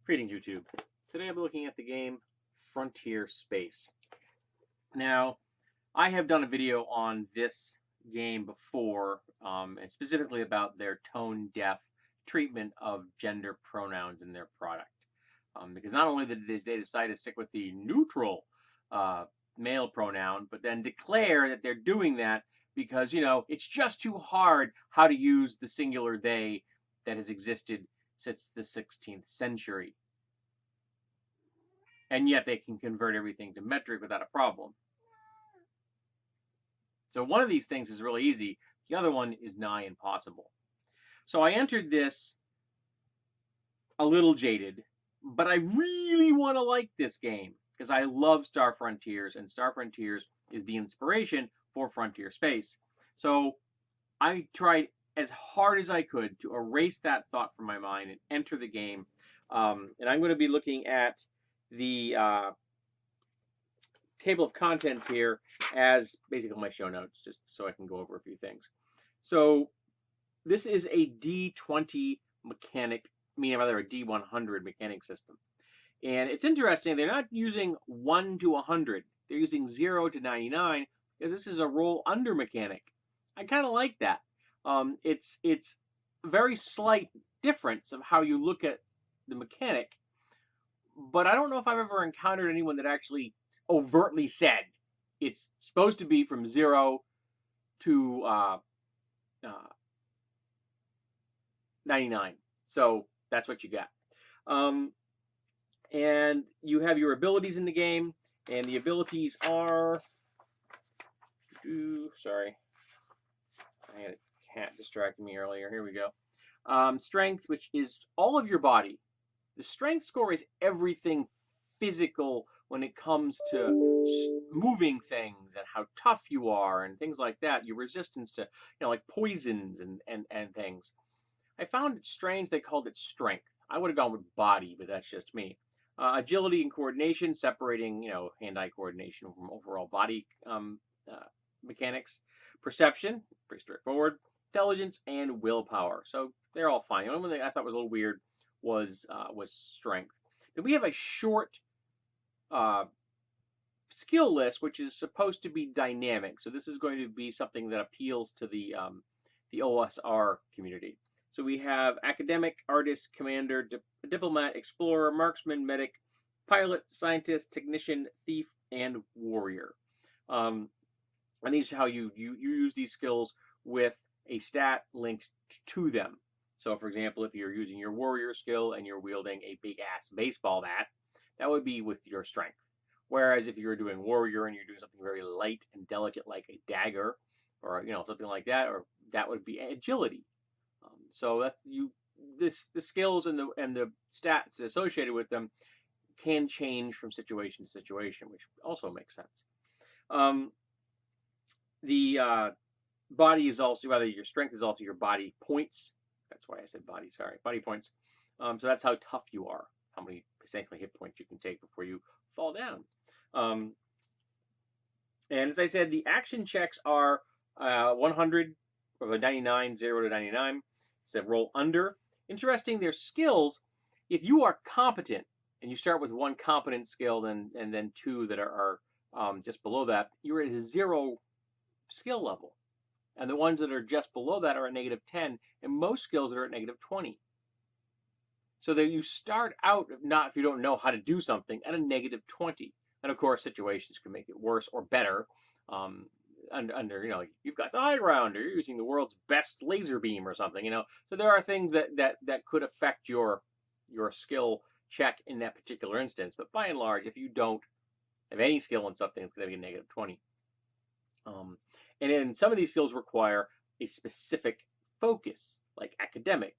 Greetings, YouTube. Today I'm looking at the game FrontierSpace. Now, I have done a video on this game before, and specifically about their tone-deaf treatment of gender pronouns in their product. Because not only did they decide to stick with the neutral male pronoun, but then declare that they're doing that because, it's just too hard how to use the singular they that has existed since the 16th century. And yet they can convert everything to metric without a problem. So one of these things is really easy. The other one is nigh impossible. So I entered this a little jaded, but I really want to like this game because I love Star Frontiers, and Star Frontiers is the inspiration for FrontierSpace. So I tried as hard as I could to erase that thought from my mind and enter the game. And I'm going to be looking at the table of contents here as basically my show notes, just so I can go over a few things. So this is a D20 mechanic, rather a D100 mechanic system. And it's interesting, they're not using 1 to 100. They're using 0 to 99 because this is a roll under mechanic. I kind of like that. It's a very slight difference of how you look at the mechanic, but I don't know if I've ever encountered anyone that actually overtly said it's supposed to be from 0 to 99. So that's what you got. And you have your abilities in the game, and the abilities are, sorry, I had a cat distracting me earlier. Here we go. Strength, which is all of your body. The strength score is everything physical when it comes to moving things and how tough you are and things like that. Your resistance to, like poisons and things. I found it strange they called it strength. I would have gone with body, but that's just me. Agility and coordination, separating, hand-eye coordination from overall body mechanics. Perception, pretty straightforward. Intelligence and willpower. So they're all fine. The only one that I thought was a little weird was strength. Then we have a short skill list, which is supposed to be dynamic. So this is going to be something that appeals to the OSR community. So we have academic, artist, commander, diplomat, explorer, marksman, medic, pilot, scientist, technician, thief, and warrior. And these are how you use these skills with a stat linked to them. So, for example, if you're using your warrior skill and you're wielding a big-ass baseball bat, that would be with your strength. Whereas if you're doing warrior and you're doing something very light and delicate like a dagger or, something like that, or that would be agility. So that's the skills and the stats associated with them can change from situation to situation, which also makes sense. The body is also, rather your strength is also your body points. That's why I said body, sorry, body points. So that's how tough you are, how many essentially hit points you can take before you fall down. And as I said, the action checks are 100 or the 99, 0 to 99. It's a roll under. Interesting, their skills, if you are competent, and you start with one competent skill and then two that are just below that, you're at a 0 skill level. And the ones that are just below that are at -10, and most skills are at -20. So that you start out, not if you don't know how to do something, at a -20. And of course, situations can make it worse or better. Under you've got the high ground, or you're using the world's best laser beam or something, So there are things that could affect your skill check in that particular instance. But by and large, if you don't have any skill in something, it's going to be a -20. And then some of these skills require a specific focus, like academic,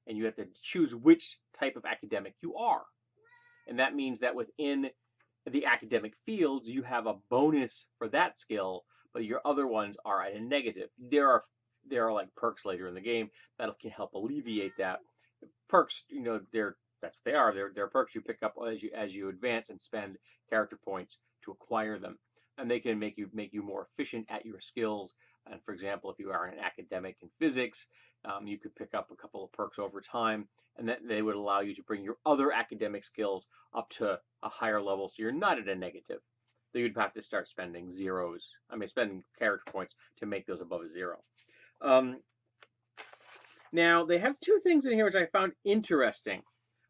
and you have to choose which type of academic you are. And that means that within the academic fields, you have a bonus for that skill, but your other ones are at a negative. There are like perks later in the game that can help alleviate that. Perks, that's what they are. They're perks you pick up as you advance and spend character points to acquire them, and they can make you more efficient at your skills And for example, if you are an academic in physics, you could pick up a couple of perks over time, and that they would allow you to bring your other academic skills up to a higher level, so you're not at a negative. So you'd have to start spending spending character points to make those above a 0. Now, they have two things in here which I found interesting.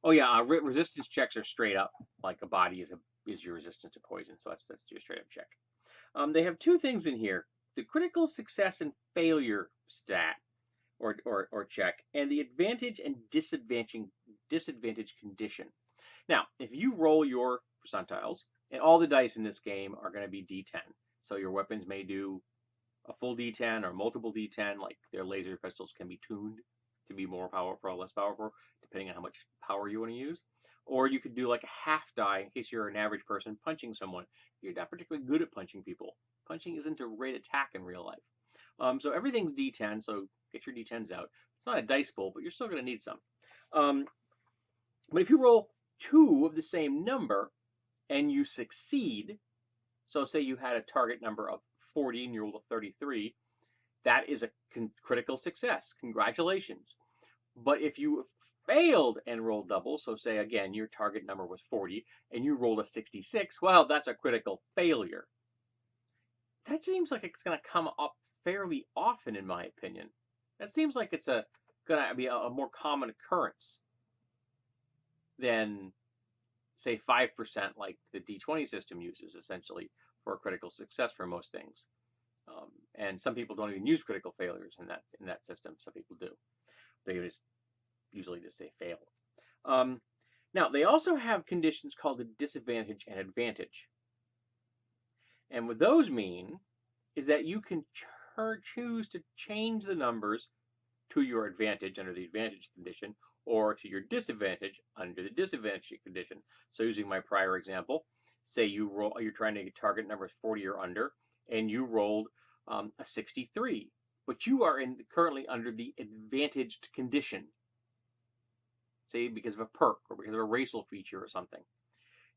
Oh yeah, resistance checks are straight up, like a body is your resistance to poison, so that's your straight up check. They have two things in here: the critical success and failure stat, or check, and the advantage and disadvantage condition. Now, if you roll your percentiles, and all the dice in this game are going to be D10, so your weapons may do a full D10 or multiple D10, like their laser pistols can be tuned to be more powerful or less powerful, depending on how much power you want to use. Or you could do like a half die in case you're an average person punching someone. You're not particularly good at punching people. Punching isn't a great attack in real life. So everything's D10, so get your D10s out. It's not a dice bowl, but you're still going to need some. But if you roll 2 of the same number and you succeed, so say you had a target number of 40 and you rolled a 33, that is a critical success. Congratulations. But if you failed and rolled double, so say again your target number was 40 and you rolled a 66, well, that's a critical failure. That seems like it's going to come up fairly often, in my opinion. That seems like it's going to be a more common occurrence than, say, 5% like the D20 system uses, essentially, for a critical success for most things. And some people don't even use critical failures in that system. Some people do. They usually just say fail. Now, they also have conditions called a disadvantage and advantage. And what those mean is that you can choose to change the numbers to your advantage under the advantage condition, or to your disadvantage under the disadvantage condition. So using my prior example, say you're trying to get target numbers 40 or under, and you rolled a 63, but you are currently under the advantaged condition, say because of a perk or because of a racial feature or something.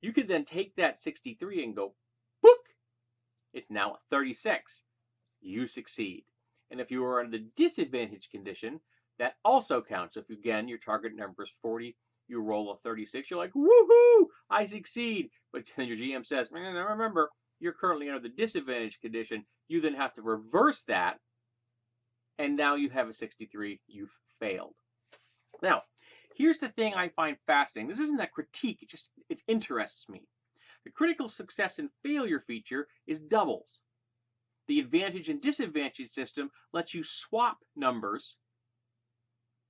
You could then take that 63 and go, book, it's now a 36. You succeed. And if you are under the disadvantage condition, that also counts. So if, again, your target number is 40, you roll a 36, you're like, woohoo, I succeed. But then your GM says, now remember, you're currently under the disadvantage condition. You then have to reverse that, and now you have a 63. You've failed. Now, here's the thing I find fascinating. This isn't a critique. It interests me. The critical success and failure feature is doubles. The advantage and disadvantage system lets you swap numbers,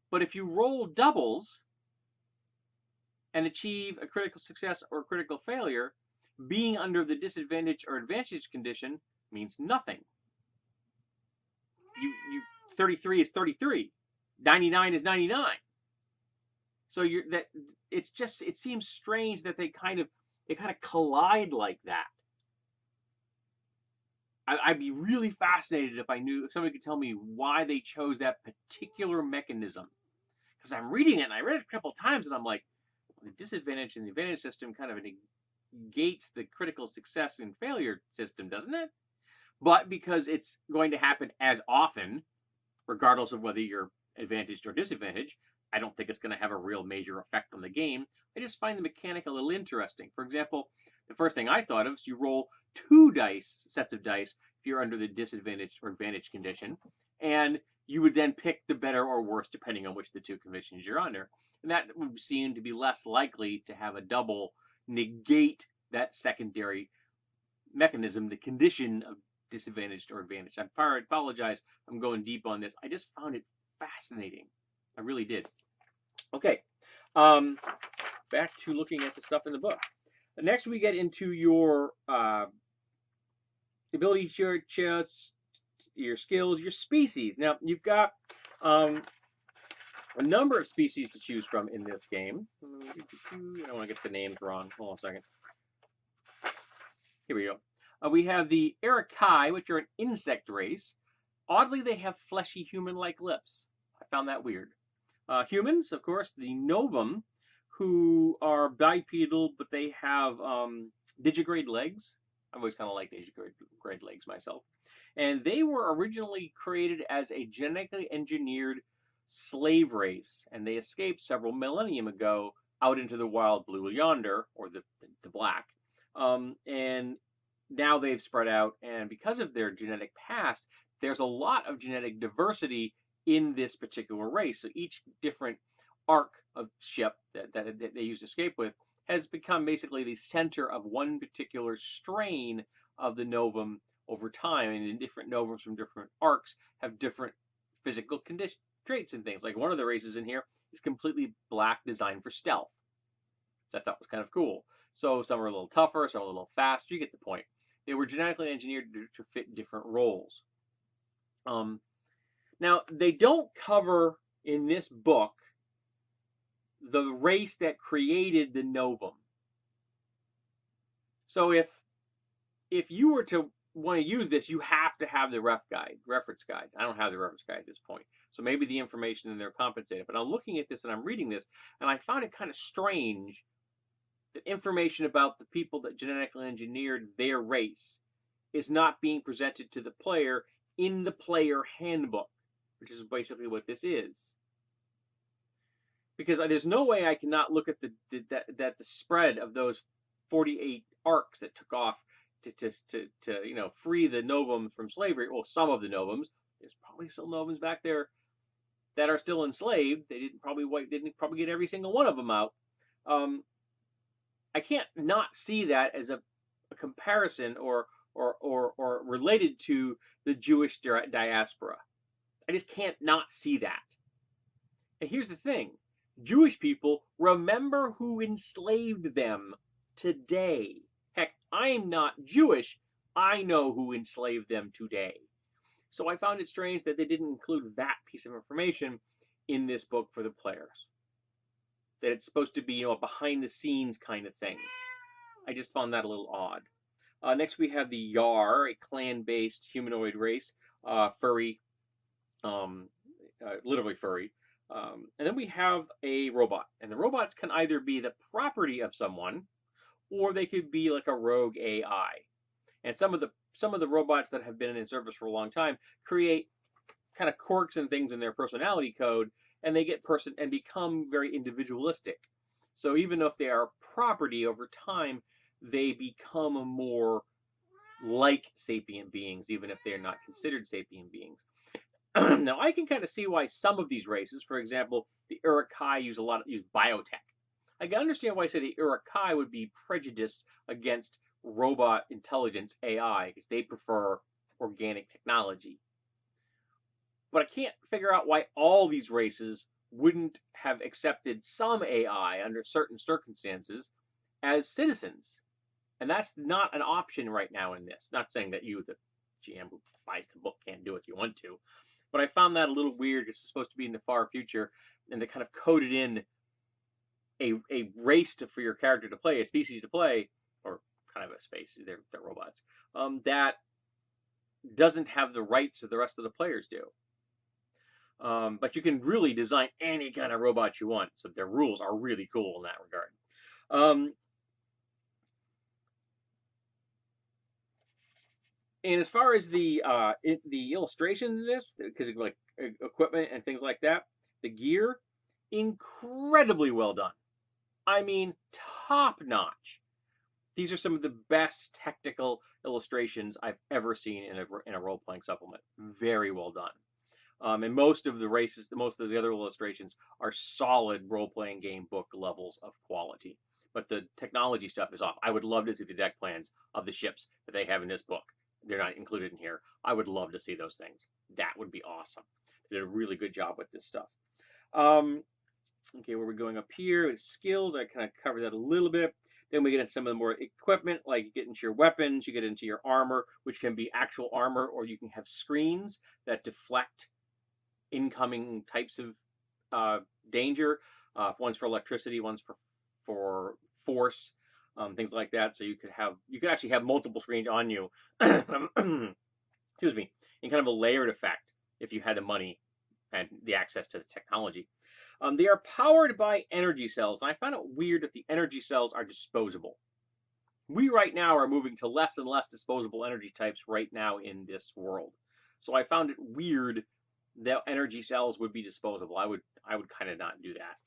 but if you roll doubles and achieve a critical success or critical failure, being under the disadvantage or advantage condition means nothing. 33 is 33. 99 is 99. So it seems strange that they kind of collide like that. I'd be really fascinated if somebody could tell me why they chose that particular mechanism. Because I'm reading it, and I read it a couple of times, and I'm like, the disadvantage and the advantage system kind of negates the critical success and failure system, doesn't it? But because it's going to happen as often, regardless of whether you're advantaged or disadvantaged, I don't think it's going to have a real major effect on the game. I just find the mechanic a little interesting. For example, the first thing I thought of is you roll 2 sets of dice if you're under the disadvantage or advantage condition, and you would then pick the better or worse depending on which of the 2 conditions you're under. And that would seem to be less likely to have a double negate that secondary mechanism, the condition of disadvantaged or advantaged. I apologize, I'm going deep on this. I just found it fascinating. I really did. Okay, back to looking at the stuff in the book. Next, we get into your ability, your skills, your species. Now, you've got a number of species to choose from in this game. I don't want to get the names wrong. Hold on a second. Here we go. We have the Arakai, which are an insect race. Oddly, they have fleshy human-like lips. I found that weird. Humans, of course, the Novum, who are bipedal, but they have digigrade legs. I've always kind of liked Asian great legs myself. And they were originally created as a genetically engineered slave race, and they escaped several millennium ago out into the wild blue yonder, or the black. And now they've spread out, and because of their genetic past, there's a lot of genetic diversity in this particular race. So each different arc of ship that they used to escape with has become basically the center of one particular strain of the novum over time, and different novums from different arcs have different physical condition traits and things. Like one of the races in here is completely black, designed for stealth, which I thought was kind of cool. So some are a little tougher, some are a little faster. You get the point. They were genetically engineered to fit different roles. Now, they don't cover in this book the race that created the novum. So if you were to want to use this, you have to have the reference guide. I don't have the reference guide at this point. So maybe the information in there compensated. But I'm looking at this and I'm reading this, and I found it kind of strange that information about the people that genetically engineered their race is not being presented to the player in the player handbook, which is basically what this is. Because there's no way I cannot look at the spread of those 48 arcs that took off to free the novums from slavery. Well, some of the novums. There's probably still novums back there that are still enslaved. They didn't probably get every single one of them out. I can't not see that as a comparison or related to the Jewish diaspora. I just can't not see that. And here's the thing. Jewish people remember who enslaved them today. Heck, I'm not Jewish. I know who enslaved them today. So I found it strange that they didn't include that piece of information in this book for the players. That it's supposed to be, a behind-the-scenes kind of thing. I just found that a little odd. Next we have the Yar, a clan-based humanoid race, furry, literally furry. And then we have a robot, and the robots can either be the property of someone, or they could be like a rogue AI. And some of the robots that have been in service for a long time create kind of quirks and things in their personality code, and they become very individualistic. So even if they are property over time, they become more like sapient beings, even if they are not considered sapient beings. Now, I can kind of see why some of these races, for example, the Uruk-hai use biotech. I can understand why I say the Uruk-hai would be prejudiced against robot intelligence AI, because they prefer organic technology. But I can't figure out why all these races wouldn't have accepted some AI under certain circumstances as citizens. And that's not an option right now in this. Not saying that you, the GM who buys the book, can't do it if you want to. But I found that a little weird. It's supposed to be in the far future, and they kind of coded in a race for your character to play, a species to play, or kind of a space, they're robots, that doesn't have the rights that the rest of the players do. But you can really design any kind of robot you want, so their rules are really cool in that regard. And as far as the illustration in this, because of like equipment and things like that, the gear, incredibly well done. I mean, top notch. These are some of the best technical illustrations I've ever seen in a role-playing supplement. Very well done. And most of the other illustrations are solid role-playing game book levels of quality. But the technology stuff is off. I would love to see the deck plans of the ships that they have in this book. They're not included in here. I would love to see those things. That would be awesome. They did a really good job with this stuff. Okay, where we're going up here with skills, I kind of covered that a little bit. Then we get into some of the more equipment, like you get into your weapons, you get into your armor, which can be actual armor, or you can have screens that deflect incoming types of danger. One's for electricity, one's for force, things like that. So you could actually have multiple screens on you. Excuse me, in kind of a layered effect if you had the money and the access to the technology. They are powered by energy cells, and I found it weird that the energy cells are disposable. we right now are moving to less and less disposable energy types right now in this world. So I found it weird that energy cells would be disposable. I would kind of not do that.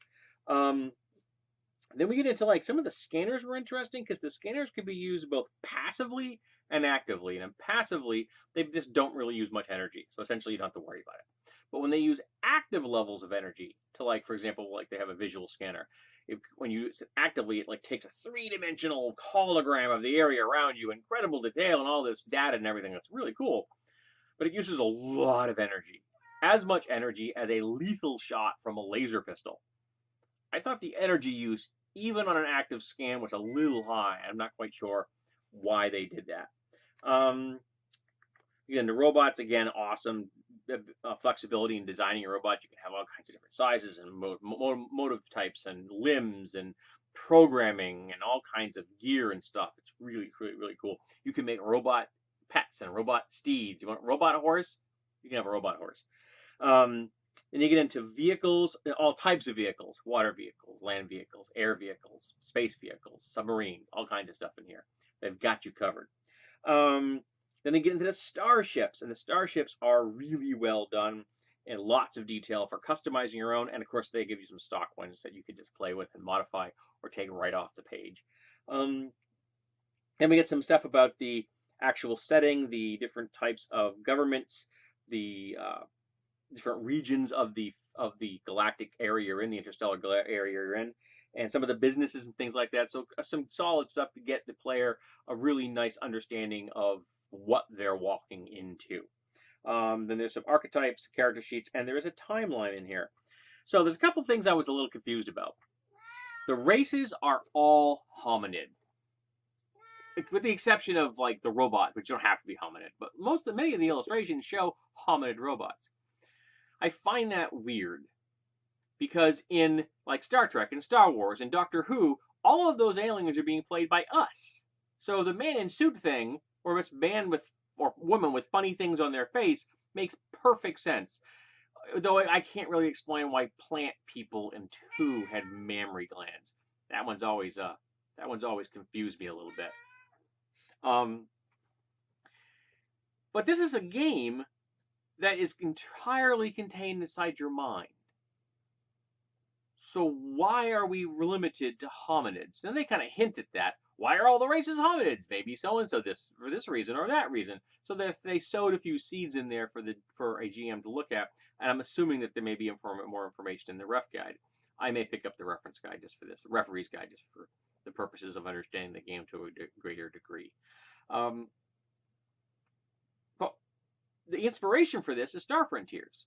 Then we get into like some of the scanners were interesting because the scanners could be used both passively and actively. And passively, they just don't really use much energy. So essentially, you don't have to worry about it. But when they use active levels of energy to, like, for example, like they have a visual scanner, when you use it actively, it like takes a three-dimensional hologram of the area around you, incredible detail and all this data and everything. That's really cool. But it uses a lot of energy, as much energy as a lethal shot from a laser pistol. I thought the energy use, even on an active scan, was a little high. I'm not quite sure why they did that. Again, the robots, again, awesome. Flexibility in designing a robot. You can have all kinds of different sizes and motive types and limbs and programming and all kinds of gear and stuff. It's really, really, really cool. You can make robot pets and robot steeds. You want a robot horse? You can have a robot horse. Then you get into vehicles, all types of vehicles: water vehicles, land vehicles, air vehicles, space vehicles, submarines, all kinds of stuff in here. They've got you covered. Then they get into the starships, and the starships are really well done and lots of detail for customizing your own. And of course, they give you some stock ones that you can just play with and modify or take right off the page. Then we get some stuff about the actual setting, the different types of governments, the different regions of the galactic area you're in, the interstellar area you're in, and some of the businesses and things like that. So some solid stuff to get the player a really nice understanding of what they're walking into. Then there's some archetypes, character sheets, and there is a timeline in here. So there's a couple things I was a little confused about. The races are all hominid, with the exception of like the robot, which don't have to be hominid. But many of the illustrations show hominid robots. I find that weird because in like Star Trek and Star Wars and Doctor Who, all of those aliens are being played by us. So the man in suit thing, or this man with or woman with funny things on their face, makes perfect sense. Though I can't really explain why plant people in 2 had mammary glands. That one's always confused me a little bit. But this is a game that is entirely contained inside your mind. So why are we limited to hominids? And they kind of hint at that. Why are all the races hominids? Maybe so and so this for this reason or that reason. So they sowed a few seeds in there for a GM to look at. And I'm assuming that there may be more information in the ref guide. I may pick up the reference guide just for this, the referee's guide just for the purposes of understanding the game to a greater degree. But the inspiration for this is Star Frontiers,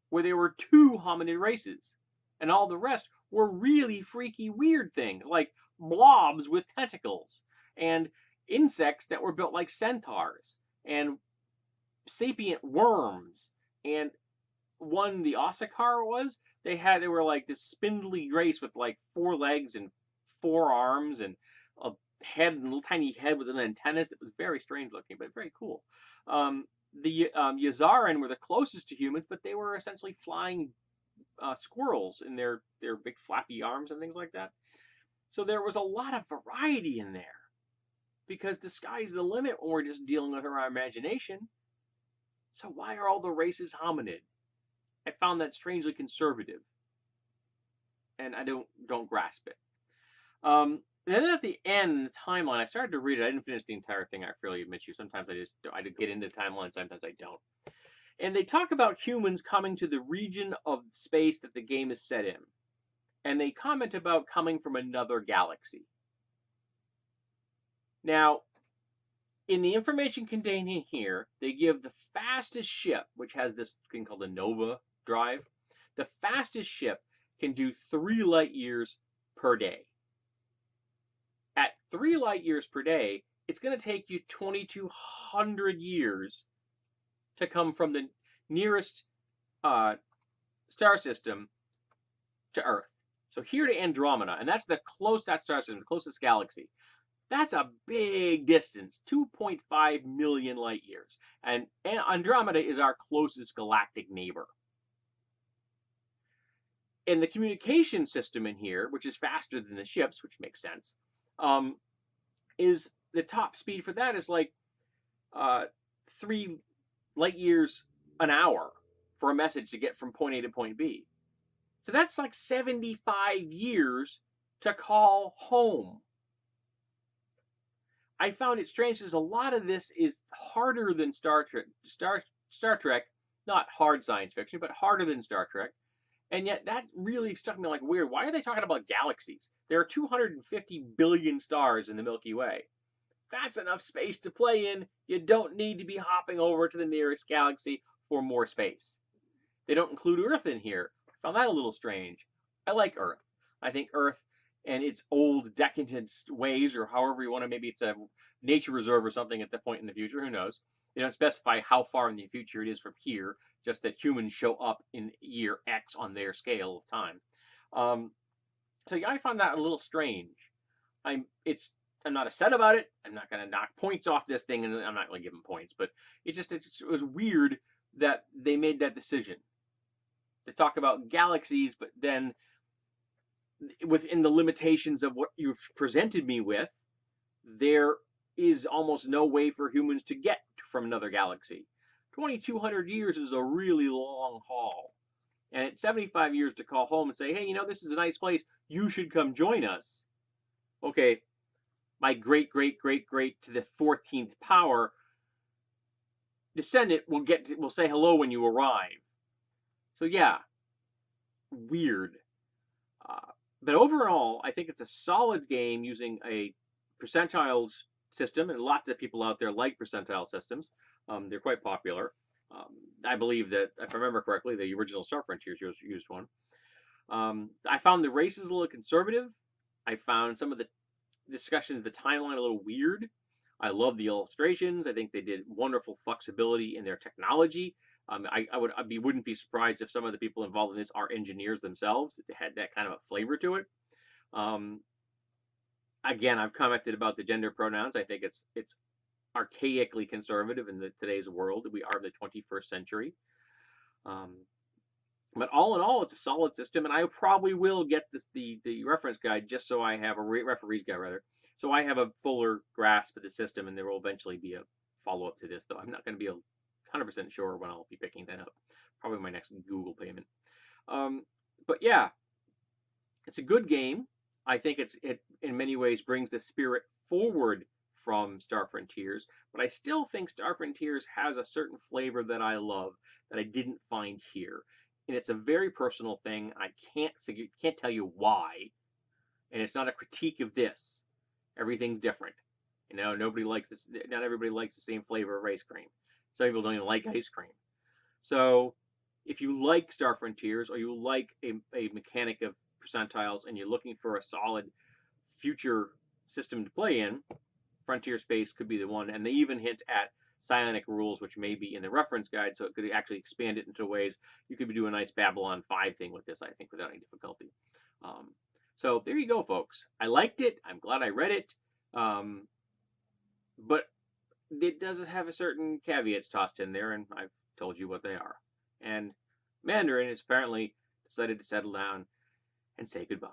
where there were 2 hominid races, and all the rest were really freaky, weird things, like blobs with tentacles, and insects that were built like centaurs, and sapient worms, and the Ossicar they were like this spindly race with like 4 legs and 4 arms and a head, and a little tiny head with an antennas. It was very strange looking, but very cool. The Yazaran were the closest to humans, but they were essentially flying squirrels in their big flappy arms and things like that. So there was a lot of variety in there, because the sky's the limit when we're just dealing with our imagination. So why are all the races hominid? I found that strangely conservative, and I don't grasp it. And then at the end, the timeline, I started to read it. I didn't finish the entire thing, I freely admit you. Sometimes I get into timeline, sometimes I don't. And they talk about humans coming to the region of space that the game is set in. And they comment about coming from another galaxy. Now, in the information contained in here, they give the fastest ship, which has this thing called a Nova drive. The fastest ship can do 3 light years per day. At 3 light years per day, it's going to take you 2,200 years to come from the nearest star system to Earth. So here to Andromeda, and that's that star system, the closest galaxy. That's a big distance, 2.5 million light years. And Andromeda is our closest galactic neighbor. And the communication system in here, which is faster than the ships, which makes sense, is the top speed for that is like 3 light years an hour for a message to get from point A to point B. So that's like 75 years to call home. I found it strange because a lot of this is harder than Star Trek. Star Trek, not hard science fiction, but harder than Star Trek. And yet that really struck me like weird. Why are they talking about galaxies? There are 250 billion stars in the Milky Way. That's enough space to play in. You don't need to be hopping over to the nearest galaxy for more space. They don't include Earth in here. I found that a little strange. I like Earth. I think Earth and its old decadent ways, or however you want to, maybe it's a nature reserve or something at the point in the future, who knows. They don't specify how far in the future it is from here, just that humans show up in year X on their scale of time. So yeah, I found that a little strange. I'm not upset about it. I'm not going to knock points off this thing, and I'm not going to give them points. But it was weird that they made that decision to talk about galaxies, but then within the limitations of what you've presented me with, there is almost no way for humans to get from another galaxy. 2,200 years is a really long haul. And at 75 years to call home and say, hey, this is a nice place. You should come join us. Okay, my great, great, great, great to the 14th power descendant will say hello when you arrive. So yeah, weird. But overall, I think it's a solid game using a percentiles system, and lots of people out there like percentile systems. They're quite popular. I believe that, if I remember correctly, the original Star Frontiers used one. I found the races a little conservative. I found some of the discussion of the timeline a little weird. I love the illustrations. I think they did wonderful flexibility in their technology. I wouldn't be surprised if some of the people involved in this are engineers themselves. It had that kind of a flavor to it. Again, I've commented about the gender pronouns. I think it's archaically conservative in today's world. We are in the 21st century. But all in all, it's a solid system, and I probably will get the reference guide just so I have a referee's guide, rather. So I have a fuller grasp of the system, and there will eventually be a follow-up to this, though I'm not going to be 100% sure when I'll be picking that up. Probably my next Google payment. But yeah, it's a good game. I think it in many ways brings the spirit forward from Star Frontiers, but I still think Star Frontiers has a certain flavor that I love that I didn't find here. And it's a very personal thing. I can't tell you why. And it's not a critique of this. Everything's different. Nobody likes this. Not everybody likes the same flavor of ice cream. Some people don't even like ice cream. So if you like Star Frontiers, or you like a mechanic of percentiles, and you're looking for a solid future system to play in, FrontierSpace could be the one. And they even hint at psionic rules, which may be in the reference guide, so it could actually expand it into ways you could do a nice Babylon 5 thing with this, I think, without any difficulty. So there you go, folks. I liked it. I'm glad I read it. But it does have a certain caveats tossed in there, and I've told you what they are. And Mandarin has apparently decided to settle down and say goodbye.